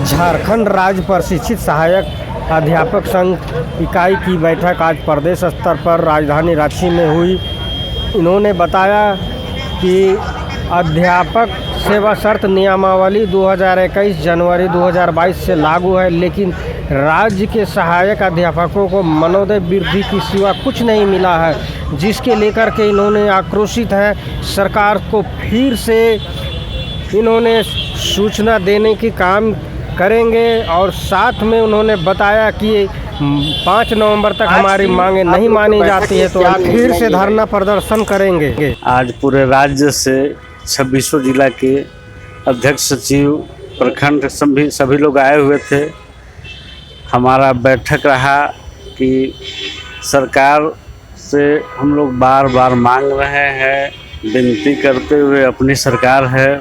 झारखंड राज्य प्रशिक्षित सहायक अध्यापक संघ इकाई की बैठक आज प्रदेश स्तर पर राजधानी रांची में हुई। इन्होंने बताया कि अध्यापक सेवा शर्त नियमावली 2021 जनवरी 2022 से लागू है, लेकिन राज्य के सहायक अध्यापकों को मनोदय वृद्धि की सिवा कुछ नहीं मिला है, जिसके लेकर के इन्होंने आक्रोशित है। सरकार को फिर से इन्होंने सूचना देने की काम करेंगे और साथ में उन्होंने बताया कि 5 नवंबर तक हमारी मांगे नहीं मानी जाती है तो आप फिर से धरना प्रदर्शन करेंगे। आज पूरे राज्य से 26 जिला के अध्यक्ष सचिव प्रखंड सभी लोग आए हुए थे। हमारा बैठक रहा कि सरकार से हम लोग बार बार मांग रहे हैं, विनती करते हुए अपनी सरकार है,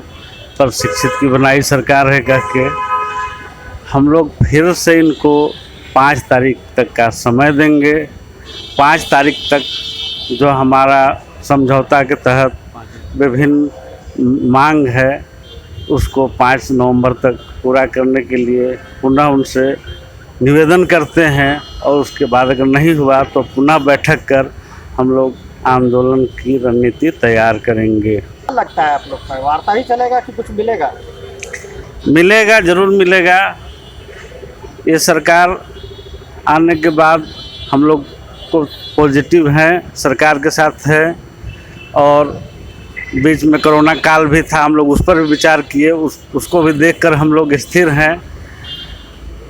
प्रशिक्षित की बनाई सरकार है कह के हम लोग फिर से इनको 5 तारीख तक का समय देंगे। 5 तारीख तक जो हमारा समझौता के तहत विभिन्न मांग है उसको 5 नवंबर तक पूरा करने के लिए पुनः उनसे निवेदन करते हैं और उसके बाद अगर नहीं हुआ तो पुनः बैठक कर हम लोग आंदोलन की रणनीति तैयार करेंगे। क्या लगता है आप लोग का वार्ता ही चलेगा कि कुछ मिलेगा? मिलेगा, जरूर मिलेगा। ये सरकार आने के बाद हम लोग को पॉजिटिव हैं, सरकार के साथ है। और बीच में कोरोना काल भी था, हम लोग उस पर भी विचार किए, उसको भी देखकर हम लोग स्थिर हैं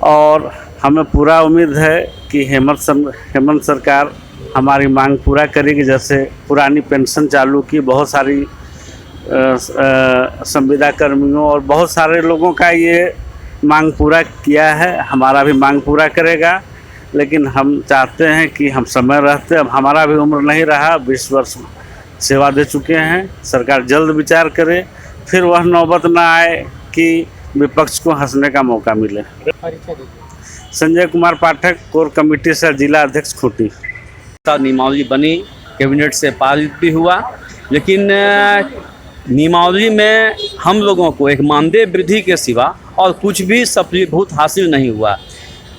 और हमें पूरा उम्मीद है कि हेमंत सरकार हमारी मांग पूरा करेगी। जैसे पुरानी पेंशन चालू की, बहुत सारी संविदा कर्मियों और बहुत सारे लोगों का ये मांग पूरा किया है, हमारा भी मांग पूरा करेगा। लेकिन हम चाहते हैं कि हम समय रहते, अब हमारा भी उम्र नहीं रहा, 20 वर्ष सेवा दे चुके हैं। सरकार जल्द विचार करे, फिर वह नौबत ना आए कि विपक्ष को हंसने का मौका मिले। संजय कुमार पाठक, कोर कमेटी से जिला अध्यक्ष खूंटी। नियमावली बनी, कैबिनेट से पारित भी हुआ, लेकिन नियमावली में हम लोगों को एक मानदेय वृद्धि के सिवा और कुछ भी सफलीभूत हासिल नहीं हुआ।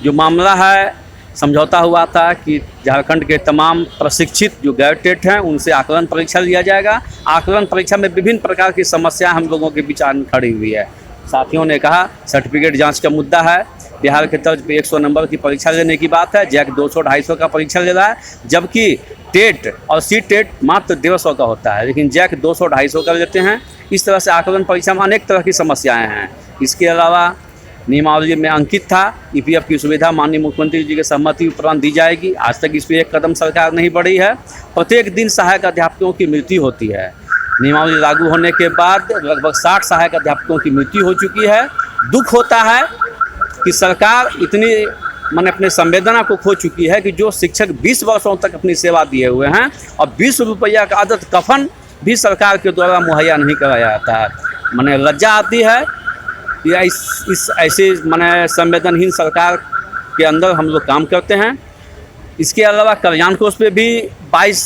जो मामला है, समझौता हुआ था कि झारखंड के तमाम प्रशिक्षित जो ग्रेजुएट हैं उनसे आकलन परीक्षा लिया जाएगा। आकलन परीक्षा में विभिन्न प्रकार की समस्या हम लोगों के बीच खड़ी हुई है। साथियों ने कहा सर्टिफिकेट जांच का मुद्दा है, बिहार के तर्ज पे 100 नंबर की परीक्षा लेने की बात है, जैक 200-250 का परीक्षा ले रहा है, जबकि टेट और सी टेट मात्र 150 का होता है, लेकिन जैक 200-250 का लेते हैं। इस तरह से आकलन परीक्षा में अनेक तरह की समस्याएं हैं। इसके अलावा नियमावली में अंकित था ईपीएफ की सुविधा माननीय मुख्यमंत्री जी के सहमति उपरांत दी जाएगी। आज तक इस पर एक कदम सरकार नहीं बढ़ी है। प्रत्येक दिन सहायक अध्यापकों की मृत्यु होती है। नियमावली लागू होने के बाद लगभग 60 सहायक अध्यापकों की मृत्यु हो चुकी है। दुख होता है कि सरकार इतनी अपने संवेदना को खो चुकी है कि जो शिक्षक 20 वर्षों तक अपनी सेवा दिए हुए हैं और 20 रुपया का आदत कफन भी सरकार के द्वारा मुहैया नहीं कराया जाता है। लज्जा आती है या इस ऐसे संवेदनहीन सरकार के अंदर हम लोग काम करते हैं। इसके अलावा कल्याण कोष पे भी 22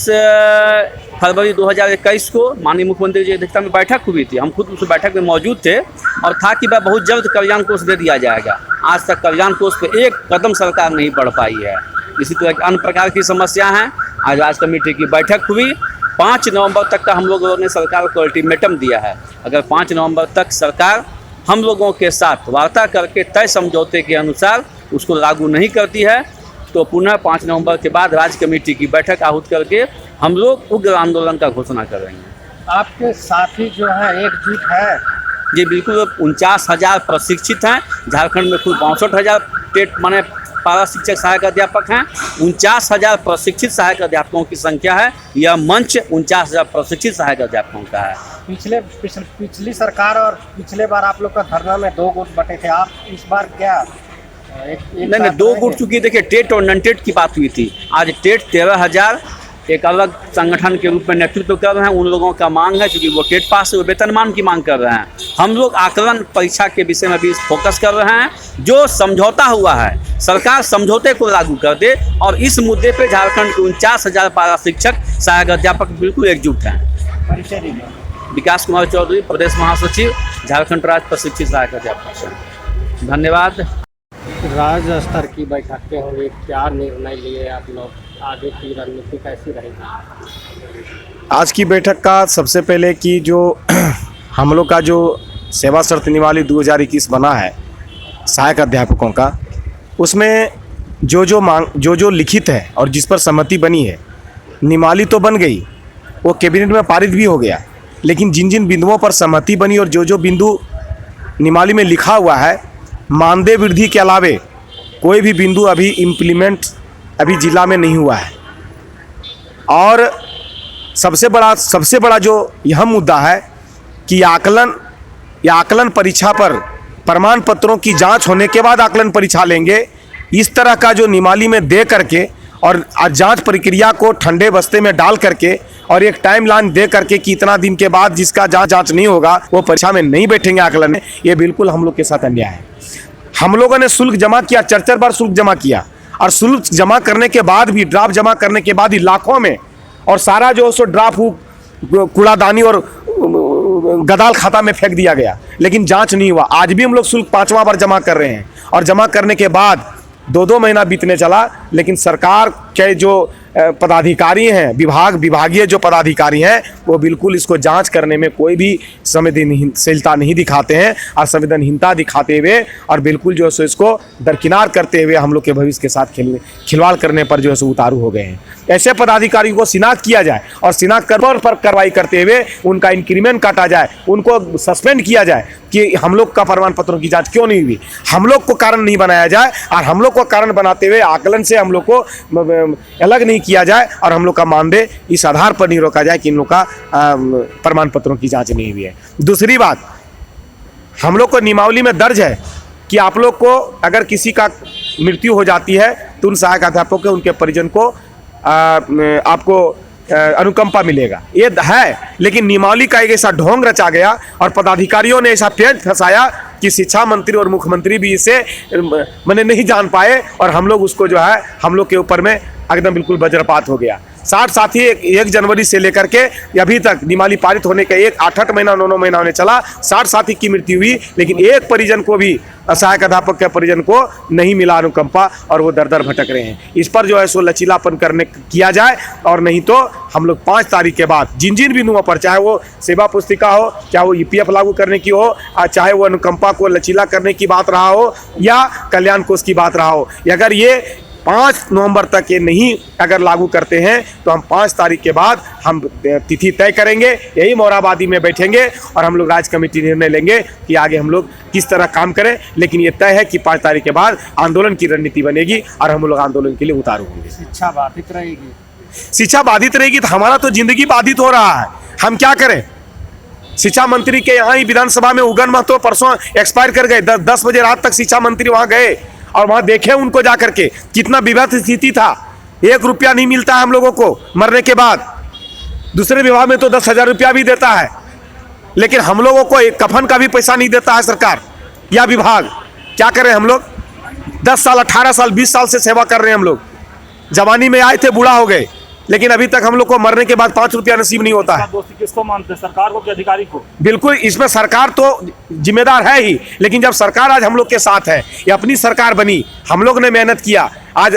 फरवरी 2021 को माननीय मुख्यमंत्री जी की अध्यक्षता में बैठक हुई थी। हम खुद उस बैठक में मौजूद थे और था कि वह बहुत जल्द कल्याण कोष दे दिया जाएगा। आज तक कल्याण कोष पे एक कदम सरकार नहीं बढ़ पाई है। इसी तरह की अन्य प्रकार की समस्या हैं। आज राज्य कमेटी की बैठक हुई। 5 नवंबर तक का हम लोगों ने सरकार को अल्टीमेटम दिया है। अगर 5 नवंबर तक सरकार हम लोगों के साथ वार्ता करके तय समझौते के अनुसार उसको लागू नहीं करती है तो पुनः 5 नवंबर के बाद राज्य कमेटी की बैठक आहूत करके हम लोग उग्र आंदोलन का घोषणा करेंगे। आपके साथी जो है एकजुट है? जी बिल्कुल, 49,000 प्रशिक्षित हैं। झारखंड में कुल 62,000 टेट पारा शिक्षक सहायक अध्यापक हैं। 49,000 प्रशिक्षित सहायक अध्यापकों की संख्या है। यह मंच 49,000 प्रशिक्षित सहायक अध्यापकों का है। पिछली सरकार और पिछले बार आप लोग का धरना में 2 गुट बटे थे, आप इस बार क्या नहीं 2 गुट चुकी? देखिए, टेट और नॉन टेट की बात हुई थी। आज टेट 13,000 एक अलग संगठन के रूप में नेतृत्व कर रहे हैं। उन लोगों का मांग है, क्योंकि वो टेट पास से वेतनमान की मांग कर रहे हैं। हम लोग आकलन परीक्षा के विषय में भी फोकस कर रहे हैं। जो समझौता हुआ है, सरकार समझौते को लागू कर दे और इस मुद्दे पे झारखंड के 49,000 पारा शिक्षक सहायक अध्यापक बिल्कुल एकजुट हैं। विकास कुमार चौधरी, प्रदेश महासचिव, झारखंड राज्य प्रशिक्षित सहायक अध्यापक। धन्यवाद। राज्य स्तर की बैठकें होंगी, क्या निर्णय लिए आप लोग, आगे की रणनीति कैसी रहेगी? आज की बैठक का सबसे पहले कि जो हम लोग का जो सेवा शर्त नियमावली 2021 बना है सहायक अध्यापकों का, उसमें जो लिखित है और जिस पर सहमति बनी है, नियमावली तो बन गई, वो कैबिनेट में पारित भी हो गया, लेकिन जिन जिन बिंदुओं पर सहमति बनी और जो बिंदु नियमावली में लिखा हुआ है, मानदेय वृद्धि के अलावे कोई भी बिंदु अभी इम्प्लीमेंट अभी जिला में नहीं हुआ है। और सबसे बड़ा जो यह मुद्दा है कि आकलन परीक्षा पर प्रमाण पत्रों की जांच होने के बाद आकलन परीक्षा लेंगे, इस तरह का जो नियमावली में दे करके और जांच प्रक्रिया को ठंडे बस्ते में डाल करके और एक टाइम लाइन दे करके कि इतना दिन के बाद जिसका जांच नहीं होगा वो परीक्षा में नहीं बैठेंगे आकलन में, ये बिल्कुल हम लोग के साथ अन्याय है। हम लोगों ने शुल्क जमा किया, 4 बार शुल्क जमा किया, और शुल्क जमा करने के बाद भी, ड्राफ्ट जमा करने के बाद ही लाखों में, और सारा जो है सो ड्राफ्ट कूड़ादानी और गदाल खाता में फेंक दिया गया, लेकिन जांच नहीं हुआ। आज भी हम लोग शुल्क 5वां बार जमा कर रहे हैं, और जमा करने के बाद 2 महीना बीतने चला, लेकिन सरकार के जो पदाधिकारी हैं, विभागीय जो पदाधिकारी हैं, वो बिल्कुल इसको जांच करने में कोई भी संवेदनशीलता नहीं दिखाते हैं, और संवेदनहीनता दिखाते हुए और बिल्कुल जो है सो इसको दरकिनार करते हुए हम लोग के भविष्य के साथ खिलवाड़ करने पर जो है सो उतारू हो गए हैं। ऐसे पदाधिकारियों को शिनाख्त किया जाए और शिनाख्त पर कार्रवाई करते हुए उनका इंक्रीमेंट काटा जाए, उनको सस्पेंड किया जाए कि हम लोग का प्रमाण पत्रों की जाँच क्यों नहीं हुई, हम लोग को कारण नहीं बनाया जाए, और हम लोग को कारण बनाते हुए आकलन से हम लोग को अलग नहीं किया जाए, और हम लोग का मानदेय इस आधार पर नहीं रोका जाए कि इन लोग का प्रमाण पत्रों की जांच नहीं हुई है। दूसरी बात, हम लोग को नियमावली में दर्ज है कि आप लोग को अगर किसी का मृत्यु हो जाती है तो उन सहायक अध्यापकों के उनके परिजन को आपको अनुकंपा मिलेगा, ये है। लेकिन नियमावली का एक ऐसा ढोंग रचा गया और पदाधिकारियों ने ऐसा पेड़ फंसाया कि शिक्षा मंत्री और मुख्यमंत्री भी इसे मैंने नहीं जान पाए, और हम लोग उसको जो है हम लोग के ऊपर में एकदम बिल्कुल वज्रपात हो गया। साथ ही 1 जनवरी से लेकर के अभी तक नियमावली पारित होने के 8 महीना 9 महीना होने चला, 60 साथी की मृत्यु हुई, लेकिन एक परिजन को भी, सहायक अध्यापक के परिजन को नहीं मिला अनुकंपा, और वो दर भटक रहे हैं। इस पर जो है सो लचीलापन किया जाए, और नहीं तो हम लोग 5 तारीख के बाद जिन बिंदुओं पर, चाहे वो सेवा पुस्तिका हो, चाहे वो EPF लागू करने की हो, चाहे वो अनुकंपा को लचीला करने की बात रहा हो, या कल्याण कोष की बात रहा हो, अगर ये 5 नवंबर तक ये नहीं अगर लागू करते हैं तो हम 5 तारीख के बाद हम तिथि तय करेंगे, यही मोराबादी में बैठेंगे और हम लोग राज्य कमेटी निर्णय लेंगे कि आगे हम लोग किस तरह काम करें। लेकिन ये तय है कि 5 तारीख के बाद आंदोलन की रणनीति बनेगी और हम लोग आंदोलन के लिए उतारू होंगे। शिक्षा बाधित रहेगी, शिक्षा बाधित रहेगी तो हमारा तो जिंदगी बाधित हो रहा है, हम क्या करें। शिक्षा मंत्री के यहाँ ही विधानसभा में उगन महतो परसों एक्सपायर कर गए, 10 बजे रात तक शिक्षा मंत्री वहाँ गए और वहाँ देखे उनको जाकर के कितना विभत्स स्थिति था। 1 रुपया नहीं मिलता है हम लोगों को मरने के बाद, दूसरे विभाग में तो 10,000 रुपया भी देता है, लेकिन हम लोगों को एक कफन का भी पैसा नहीं देता है सरकार या विभाग। क्या करें हम लोग, 10 साल 18 साल 20 साल से सेवा कर रहे हैं हम लोग, जवानी में आए थे बूढ़ा हो गए, लेकिन अभी तक हम लोग को मरने के बाद 5 रुपया नसीब नहीं होता है। दोस्ती किसको मानते हैं, सरकार को कि अधिकारी को? बिल्कुल इसमें सरकार तो जिम्मेदार है ही, लेकिन जब सरकार आज हम लोग के साथ है, ये अपनी सरकार बनी, हम लोग ने मेहनत किया, आज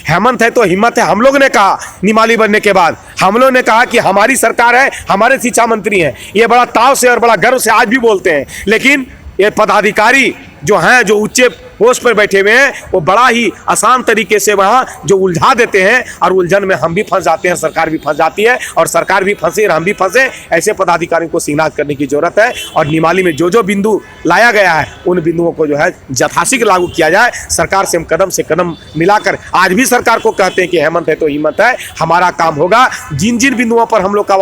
हेमंत है तो हिम्मत है। हम लोग ने कहा नियमावली बनने के बाद, हम लोग ने कहा कि हमारी सरकार है, हमारे शिक्षा मंत्री हैं, ये बड़ा ताव से और बड़ा गर्व से आज भी बोलते हैं। लेकिन ये पदाधिकारी जो हैं, जो उच्च पोस्ट पर बैठे हुए हैं, वो बड़ा ही आसान तरीके से वहाँ जो उलझा देते हैं, और उलझन में हम भी फंस जाते हैं, सरकार भी फंस जाती है, और सरकार भी फंसे और हम भी फंसे। ऐसे पदाधिकारियों को शिनाख्त करने की जरूरत है, और नियमावली में जो बिंदु लाया गया है उन बिंदुओं को जो है यथाशीघ्र लागू किया जाए। सरकार से हम कदम से कदम मिलाकर आज भी सरकार को कहते हैं कि हेमंत है तो हिम्मत है, हमारा काम होगा। जिन बिंदुओं पर हम लोग का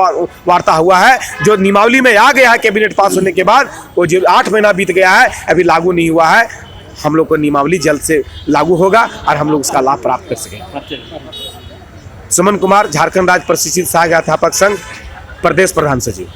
वार्ता हुआ है, जो नियमावली में आ गया है कैबिनेट पास होने के बाद, वो जो 8 महीना बीत गया है अभी लागू नहीं हुआ है, हम लोग को नियमावली जल्द से लागू होगा और हम लोग उसका लाभ प्राप्त कर सकेंगे। सुमन कुमार, झारखंड राज्य प्रशिक्षित सहायक अध्यापक संघ, प्रदेश प्रधान सचिव।